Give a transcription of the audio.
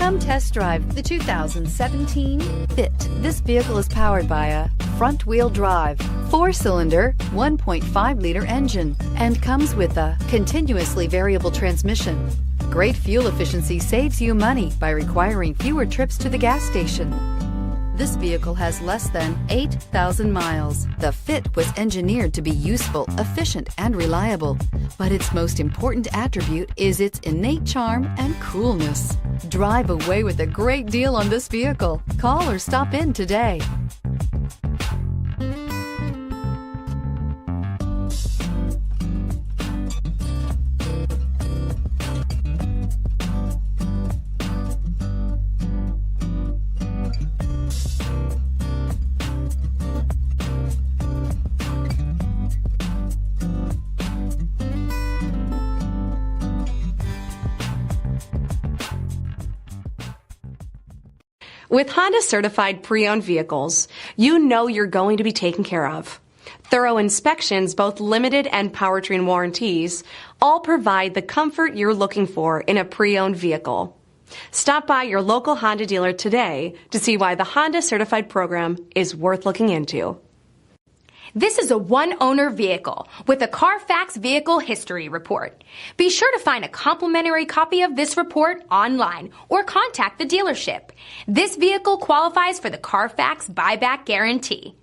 Come test drive the 2017 Fit. This vehicle is powered by a front-wheel drive, 4-cylinder, 1.5-liter engine, and comes with a continuously variable transmission. Great fuel efficiency saves you money by requiring fewer trips to the gas station. This vehicle has less than 8,000 miles. The Fit was engineered to be useful, efficient, and reliable, but its most important attribute is its innate charm and coolness. Drive away with a great deal on this vehicle. Call or stop in today. With Honda certified pre-owned vehicles, you know you're going to be taken care of. Thorough inspections, both limited and powertrain warranties, all provide the comfort you're looking for in a pre-owned vehicle. Stop by your local Honda dealer today to see why the Honda certified program is worth looking into. This is a one-owner vehicle with a CARFAX Vehicle History Report. Be sure to find a complimentary copy of this report online or contact the dealership. This vehicle qualifies for the CARFAX Buyback Guarantee.